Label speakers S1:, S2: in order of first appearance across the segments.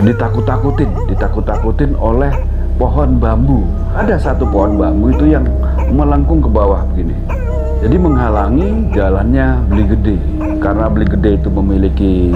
S1: ditakut-takutin oleh pohon bambu. Ada satu pohon bambu itu yang melengkung ke bawah begini, jadi menghalangi jalannya Beli Gede. Karena Beli Gede itu memiliki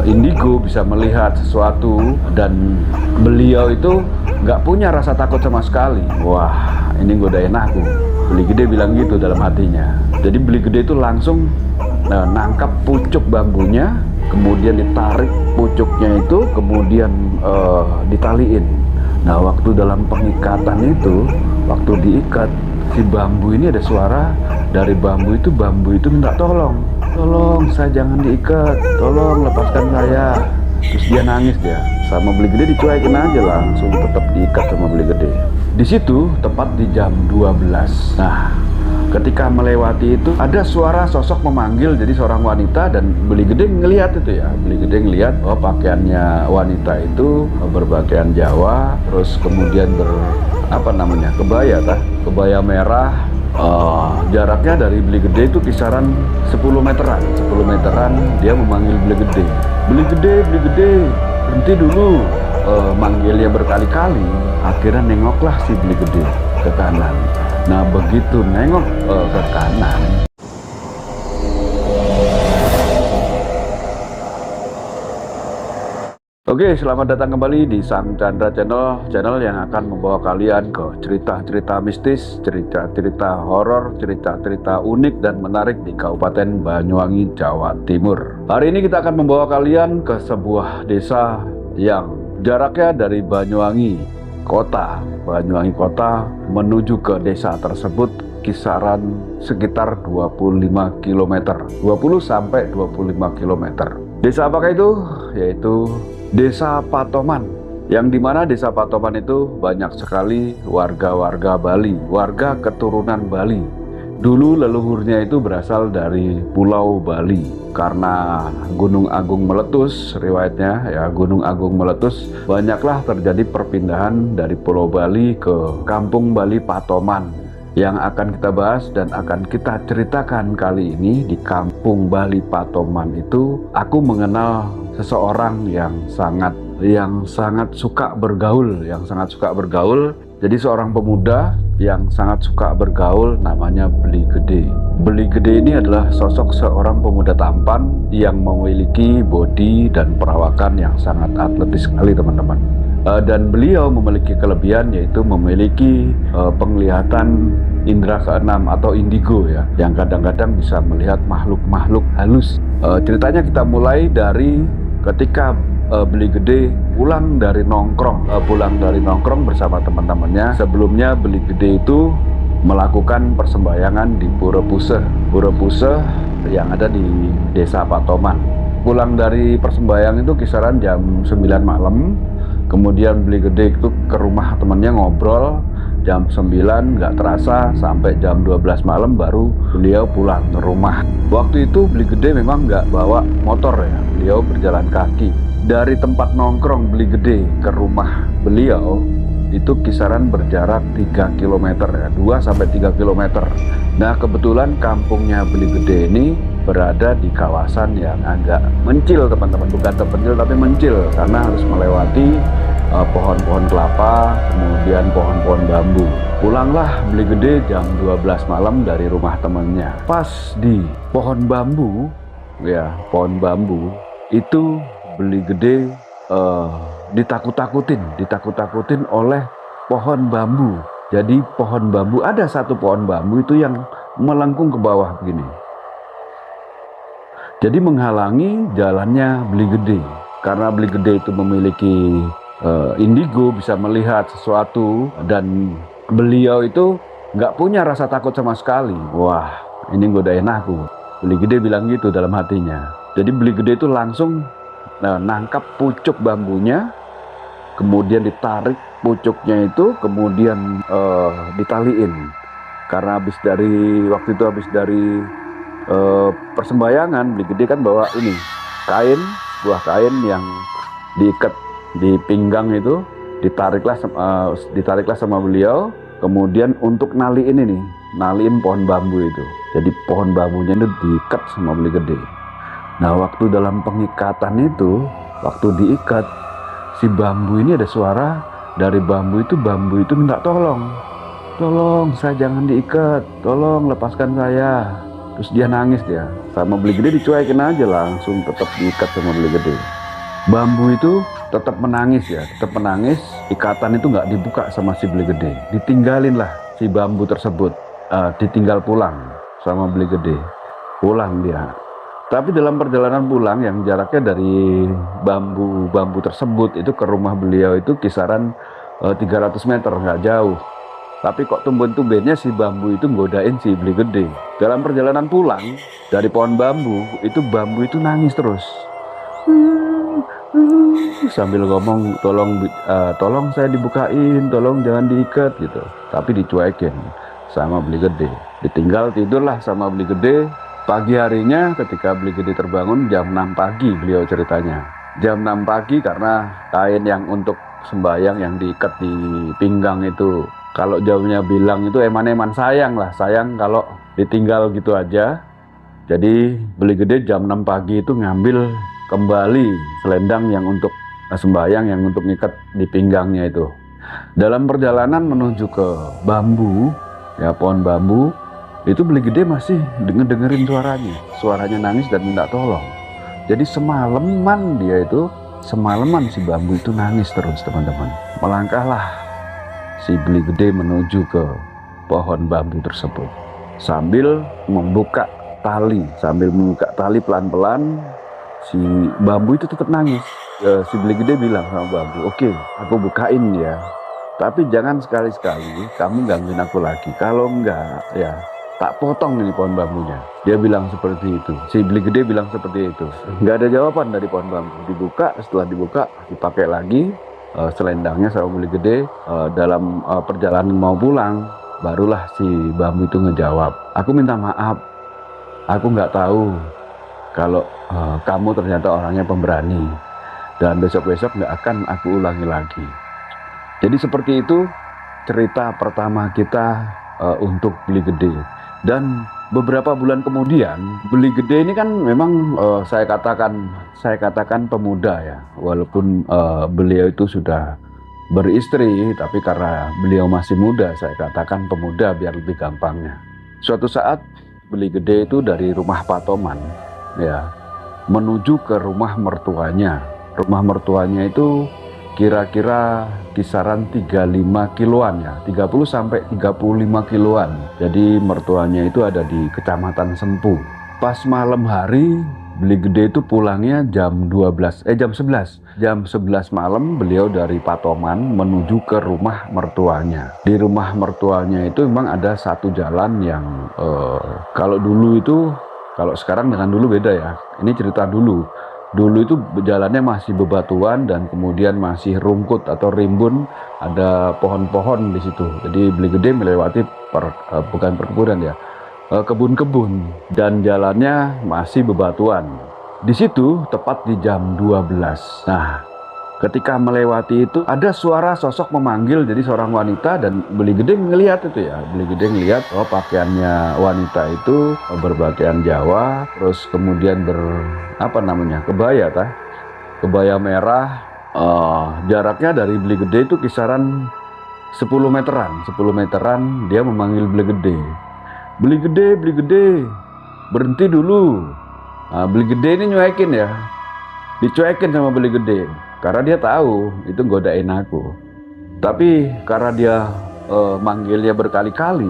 S1: indigo, bisa melihat sesuatu, dan beliau itu nggak punya rasa takut sama sekali. Wah, ini godain aku, Beli Gede bilang gitu dalam hatinya. Jadi Beli Gede itu langsung nangkap pucuk bambunya, kemudian ditarik pucuknya itu, kemudian ditaliin. Nah, waktu dalam pengikatan itu, waktu diikat, si bambu ini ada suara dari bambu itu minta tolong, saya jangan diikat, tolong lepaskan saya. Terus dia nangis dia, sama Beli Gede dicuekin aja, langsung tetap diikat sama Beli Gede. Di situ tepat di jam 12. Nah, ketika melewati itu ada suara sosok memanggil, jadi seorang wanita, dan Beli Gede ngelihat itu ya. Beli Gede ngelihat pakaiannya wanita itu berpakaian Jawa, terus kemudian kebaya merah. Jaraknya dari Beli Gede itu kisaran 10 meteran. Dia memanggil Beli Gede, Beli Gede, berhenti dulu. Manggilnya berkali-kali. Akhirnya nengoklah si Beli Gede ke kanan. Nah, begitu nengok ke kanan, oke, selamat datang kembali di Sang Chandra Channel yang akan membawa kalian ke cerita-cerita mistis, cerita-cerita horor, cerita-cerita unik dan menarik di Kabupaten Banyuwangi, Jawa Timur. Hari ini kita akan membawa kalian ke sebuah desa yang jaraknya dari Banyuwangi Kota menuju ke desa tersebut kisaran sekitar 25 km. 20 sampai 25 km. Desa apakah itu? Yaitu Desa Patoman, yang dimana Desa Patoman itu banyak sekali warga Bali, warga keturunan Bali. Dulu leluhurnya itu berasal dari Pulau Bali. Karena Gunung Agung meletus, riwayatnya ya, Gunung Agung meletus, banyaklah terjadi perpindahan dari Pulau Bali ke Kampung Bali Patoman. Yang akan kita bahas dan akan kita ceritakan kali ini, di Kampung Bali Patoman itu aku mengenal seseorang yang sangat suka bergaul, Jadi seorang pemuda yang sangat suka bergaul, namanya Beli Gede. Beli Gede ini adalah sosok seorang pemuda tampan yang memiliki bodi dan perawakan yang sangat atletis sekali, teman-teman. Dan beliau memiliki kelebihan, yaitu memiliki penglihatan indera keenam atau indigo ya, yang kadang-kadang bisa melihat makhluk-makhluk halus. Ceritanya kita mulai dari ketika Beli Gede pulang dari nongkrong bersama teman-temannya. Sebelumnya Beli Gede itu melakukan persembahyangan di Pura Puse yang ada di Desa Patoman. Pulang dari persembahyangan itu kisaran jam 9 malam. Kemudian Beli Gede itu ke rumah temannya ngobrol. Jam 9 nggak terasa sampai jam 12 malam baru beliau pulang ke rumah. Waktu itu Beli Gede memang nggak bawa motor ya, beliau berjalan kaki. Dari tempat nongkrong Beli Gede ke rumah beliau itu kisaran berjarak 3 km ya, 2 sampai 3 km. Nah, kebetulan kampungnya Beli Gede ini berada di kawasan yang agak mencil, teman-teman, bukan terpencil tapi mencil, karena harus melewati pohon-pohon kelapa, kemudian pohon-pohon bambu. Pulanglah Beli Gede jam 12 malam dari rumah temannya. Pas di pohon bambu itu Beli Gede ditakut-takutin oleh pohon bambu. Jadi pohon bambu, ada satu pohon bambu itu yang melengkung ke bawah begini. Jadi menghalangi jalannya Beli Gede. Karena Beli Gede itu memiliki indigo, bisa melihat sesuatu, dan beliau itu nggak punya rasa takut sama sekali. Wah, ini godain aku, Beli Gede bilang gitu dalam hatinya. Jadi Beli Gede itu langsung nangkap pucuk bambunya, kemudian ditarik pucuknya itu, kemudian ditaliin. Karena habis dari persembahyangan, Beli Gede kan bawa ini sebuah kain yang diikat di pinggang itu, ditariklah sama beliau, kemudian untuk naliin pohon bambu itu. Jadi pohon bambunya itu diikat sama Beli Gede. Nah, waktu dalam pengikatan itu, waktu diikat, si bambu ini ada suara dari bambu itu minta tolong. Tolong, saya jangan diikat, tolong lepaskan saya. Terus dia nangis dia. Sama beli gede dicuekin aja, langsung tetap diikat sama beli gede. Bambu itu tetap menangis ya, tetap menangis. Ikatan itu nggak dibuka sama si beli gede. Ditinggalin lah si bambu tersebut, ditinggal pulang sama beli gede. Pulang dia. Tapi dalam perjalanan pulang yang jaraknya dari bambu tersebut itu ke rumah beliau itu kisaran 300 meter, nggak jauh. Tapi kok tumben-tumbennya si bambu itu nggodain si beli gede. Dalam perjalanan pulang dari pohon bambu itu nangis terus. Sambil ngomong, tolong saya dibukain, tolong jangan diikat gitu. Tapi dicuekin sama beli gede. Ditinggal tidurlah sama beli gede. Pagi harinya ketika beli gede terbangun jam 6 pagi beliau ceritanya. Jam 6 pagi karena kain yang untuk sembahyang yang diikat di pinggang itu, kalau jauhnya bilang itu eman-eman sayang kalau ditinggal gitu aja. Jadi beli gede jam 6 pagi itu ngambil kembali selendang yang untuk sembahyang yang untuk ngikat di pinggangnya itu. Dalam perjalanan menuju ke bambu, ya pohon bambu, itu beli gede masih dengerin suaranya nangis dan minta tolong. Jadi semalaman si bambu itu nangis terus teman-teman. Melangkahlah si beli gede menuju ke pohon bambu tersebut sambil membuka tali pelan-pelan. Si bambu itu tetap nangis. Si beli gede bilang sama bambu, oke, aku bukain ya, tapi jangan sekali-sekali kamu gangguin aku lagi. Kalau enggak ya tak potong ini pohon bambunya. Dia bilang seperti itu. Si beli gede bilang seperti itu. Nggak ada jawaban dari pohon bambu. Setelah dibuka, dipakai lagi selendangnya sama beli gede. Dalam perjalanan mau pulang, barulah si bambu itu ngejawab, aku minta maaf. Aku nggak tahu kalau kamu ternyata orangnya pemberani. Dan besok-besok nggak akan aku ulangi lagi. Jadi seperti itu cerita pertama kita untuk beli gede. Dan beberapa bulan kemudian beli gede ini kan memang saya katakan pemuda ya, walaupun beliau itu sudah beristri, tapi karena beliau masih muda saya katakan pemuda biar lebih gampangnya. Suatu saat beli gede itu dari rumah Patoman ya menuju ke rumah mertuanya. Rumah mertuanya itu kira-kira kisaran 35 kiloan ya, 30 sampai 35 kiloan. Jadi mertuanya itu ada di Kecamatan Sempu. Pas malam hari beli gede itu pulangnya jam 11 malam beliau dari Patoman menuju ke rumah mertuanya. Di rumah mertuanya itu memang ada satu jalan yang kalau sekarang dengan dulu beda ya. Ini cerita dulu. Dulu itu jalannya masih bebatuan dan kemudian masih rumput atau rimbun, ada pohon-pohon di situ. Jadi beli gede melewati bukan perkebunan ya, kebun-kebun, dan jalannya masih bebatuan. Di situ tepat di jam 12. Nah, ketika melewati itu ada suara sosok memanggil, jadi seorang wanita, dan beli gede ngelihat itu ya. Beli gede ngelihat pakaiannya wanita itu berpakaian Jawa, terus kemudian kebaya merah. Jaraknya dari beli gede itu kisaran 10 meteran dia memanggil beli gede. Beli gede, berhenti dulu. Nah, beli gede ini nyuekin ya. Dicuekin sama beli gede. Karena dia tahu itu godain aku. Tapi karena dia manggilnya berkali-kali,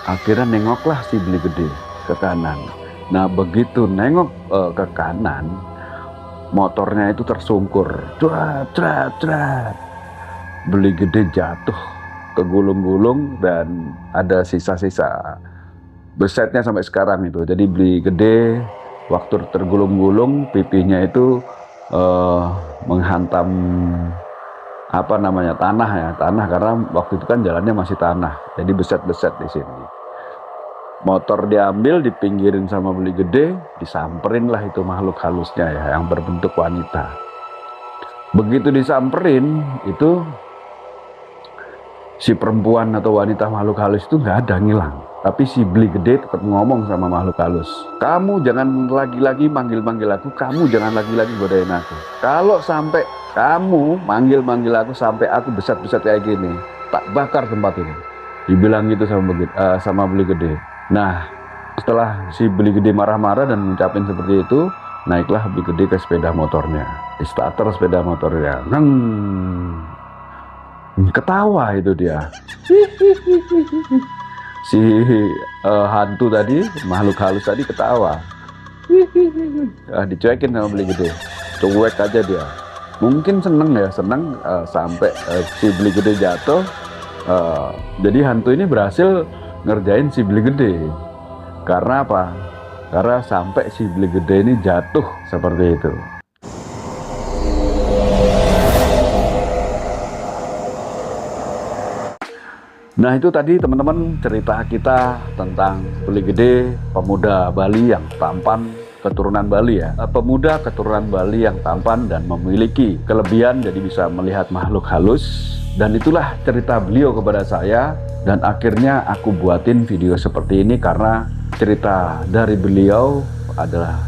S1: akhirnya nengoklah si beli gede ke kanan. Nah begitu nengok ke kanan, motornya itu tersungkur. Crat. Beli gede jatuh kegulung-gulung dan ada sisa-sisa besetnya sampai sekarang itu. Jadi beli gede waktu tergulung-gulung pipinya itu menghantam tanah karena waktu itu kan jalannya masih tanah, jadi beset-beset di sini. Motor diambil, dipinggirin sama beli gede, disamperin lah itu makhluk halusnya ya yang berbentuk wanita. Begitu disamperin itu si perempuan atau wanita makhluk halus itu nggak ada, ngilang. Tapi si beli gede tetap ngomong sama makhluk halus, kamu jangan lagi-lagi manggil-manggil aku, kamu jangan lagi-lagi godain aku. Kalau sampai Kamu manggil-manggil aku sampai aku besat-besat kayak gini, tak bakar tempat ini. Dibilang gitu sama beli gede. Nah, setelah si beli gede marah-marah dan ngucapin seperti itu, naiklah beli gede ke sepeda motornya. Di starter sepeda motornya. Ketawa itu dia. Si hantu tadi, makhluk halus tadi ketawa. Dicuekin sama beli gede. Cuek aja dia. Mungkin seneng ya, sampai si beli gede jatuh. Jadi hantu ini berhasil ngerjain si beli gede. Karena apa? Karena sampai si beli gede ini jatuh seperti itu. Nah, itu tadi teman-teman cerita kita tentang beli gede, pemuda Bali yang tampan, keturunan Bali ya. Pemuda keturunan Bali yang tampan dan memiliki kelebihan jadi bisa melihat makhluk halus. Dan itulah cerita beliau kepada saya. Dan akhirnya aku buatin video seperti ini karena cerita dari beliau adalah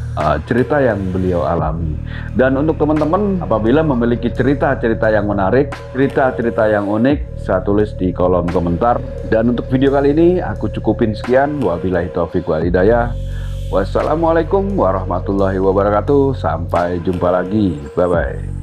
S1: cerita yang beliau alami. Dan untuk teman-teman apabila memiliki cerita-cerita yang menarik, cerita-cerita yang unik, saya tulis di kolom komentar. Dan untuk video kali ini aku cukupin sekian. Wabillahi taufiq wal hidayah. Wassalamualaikum warahmatullahi wabarakatuh. Sampai jumpa lagi. Bye bye.